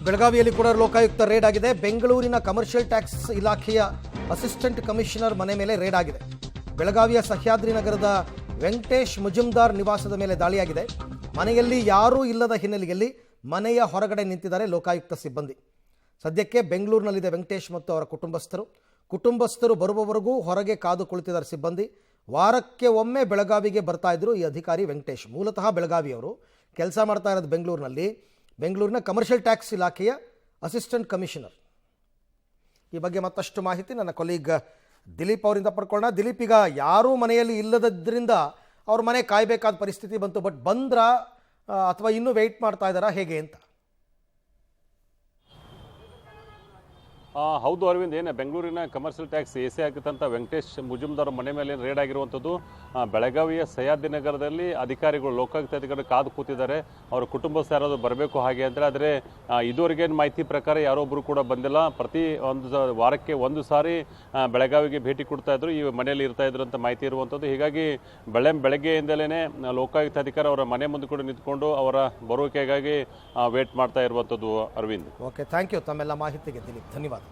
ಬೆಳಗಾವಿಯಲ್ಲಿ ಕೂಡ ಲೋಕಾಯುಕ್ತ ರೇಡ್ ಆಗಿದೆ. ಬೆಂಗಳೂರಿನ ಕಮರ್ಷಿಯಲ್ ಟ್ಯಾಕ್ಸ್ ಇಲಾಖೆಯ ಅಸಿಸ್ಟೆಂಟ್ ಕಮಿಷನರ್ ಮನೆ ಮೇಲೆ ರೇಡ್ ಆಗಿದೆ. ಬೆಳಗಾವಿಯ ಸಹ್ಯಾದ್ರಿ ನಗರದ ವೆಂಕಟೇಶ್ ಮುಜುಮ್ದಾರ್ ನಿವಾಸದ ಮೇಲೆ ದಾಳಿಯಾಗಿದೆ. ಮನೆಯಲ್ಲಿ ಯಾರೂ ಇಲ್ಲದ ಹಿನ್ನೆಲೆಯಲ್ಲಿ ಮನೆಯ ಹೊರಗಡೆ ನಿಂತಿದ್ದಾರೆ ಲೋಕಾಯುಕ್ತ ಸಿಬ್ಬಂದಿ. ಸದ್ಯಕ್ಕೆ ಬೆಂಗಳೂರಿನಲ್ಲಿದೆ ವೆಂಕಟೇಶ್ ಮತ್ತು ಅವರ ಕುಟುಂಬಸ್ಥರು ಬರುವವರೆಗೂ ಹೊರಗೆ ಕಾದು ಕುಳಿತಿದ್ದಾರೆ ಸಿಬ್ಬಂದಿ. ವಾರಕ್ಕೆ ಒಮ್ಮೆ ಬೆಳಗಾವಿಗೆ ಬರ್ತಾ ಇದ್ರು ಈ ಅಧಿಕಾರಿ ವೆಂಕಟೇಶ್. ಮೂಲತಃ ಬೆಳಗಾವಿಯವರು, ಕೆಲಸ ಮಾಡ್ತಾ ಇರೋದು ಬೆಂಗಳೂರಿನ ಕಮರ್ಷಿಯಲ್ ಟ್ಯಾಕ್ಸ್ ಇಲಾಖೆಯ ಅಸಿಸ್ಟೆಂಟ್ ಕಮಿಷನರ್. ಈ ಬಗ್ಗೆ ಮತ್ತಷ್ಟು ಮಾಹಿತಿ ನನ್ನ ಕೊಲೀಗ್ ದಿಲೀಪ್ ಅವರಿಂದ ಪಡ್ಕೊಳ್ಳೋಣ. ದಿಲೀಪ್, ಈಗ ಯಾರೂ ಮನೆಯಲ್ಲಿ ಇಲ್ಲದದ್ರಿಂದ ಅವ್ರ ಮನೆ ಕಾಯಬೇಕಾದ ಪರಿಸ್ಥಿತಿ ಬಂತು, ಬಟ್ ಬಂದ್ರಾ ಅಥವಾ ಇನ್ನೂ ವೆಯ್ಟ್ ಮಾಡ್ತಾ ಇದ್ದಾರಾ, ಹೇಗೆ ಅಂತ? ಹೌದು ಅರವಿಂದ್, ಏನು ಬೆಂಗಳೂರಿನ ಕಮರ್ಷಿಯಲ್ ಟ್ಯಾಕ್ಸ್ ಎಸಿ ಆಗಿತ್ತಂತ ವೆಂಕಟೇಶ್ ಮುಜುಮ್ದಾರ್ ಮನೆ ಮೇಲೆ ರೇಡ್ ಆಗಿರುವಂಥದ್ದು. ಬೆಳಗಾವಿಯ ಸಹ್ಯಾದ್ರಿ ನಗರದಲ್ಲಿ ಅಧಿಕಾರಿಗಳು, ಲೋಕಾಯುಕ್ತ ಅಧಿಕಾರಿಗಳು ಕಾದು ಕೂತಿದ್ದಾರೆ. ಅವರ ಕುಟುಂಬಸ್ಥರು ಯಾರಾದರೂ ಬರಬೇಕು ಹಾಗೆ ಅಂದರೆ. ಆದರೆ ಇದುವರೆಗೇನು ಮಾಹಿತಿ ಪ್ರಕಾರ ಯಾರೊಬ್ಬರು ಕೂಡ ಬಂದಿಲ್ಲ. ಪ್ರತಿ ವಾರಕ್ಕೆ ಒಂದು ಸಾರಿ ಬೆಳಗಾವಿಗೆ ಭೇಟಿ ಕೊಡ್ತಾ ಇದ್ರು, ಈ ಮನೆಯಲ್ಲಿ ಇರ್ತಾ ಇದ್ರು ಅಂತ ಮಾಹಿತಿ ಇರುವಂಥದ್ದು. ಹೀಗಾಗಿ ಬೆಳಗ್ಗೆಯಿಂದಲೇ ಲೋಕಾಯುಕ್ತ ಅಧಿಕಾರಿ ಅವರ ಮನೆ ಮುಂದೆ ಕೂಡ ನಿಂತ್ಕೊಂಡು ಅವರ ಬರುವಿಕೆಗಾಗಿ ವೇಟ್ ಮಾಡ್ತಾ ಇರುವಂಥದ್ದು ಅರವಿಂದ್. ಓಕೆ, ಥ್ಯಾಂಕ್ ಯು ತಮ್ಮೆಲ್ಲ ಮಾಹಿತಿಗೆ ದಿಲೀಪ್, ಧನ್ಯವಾದ.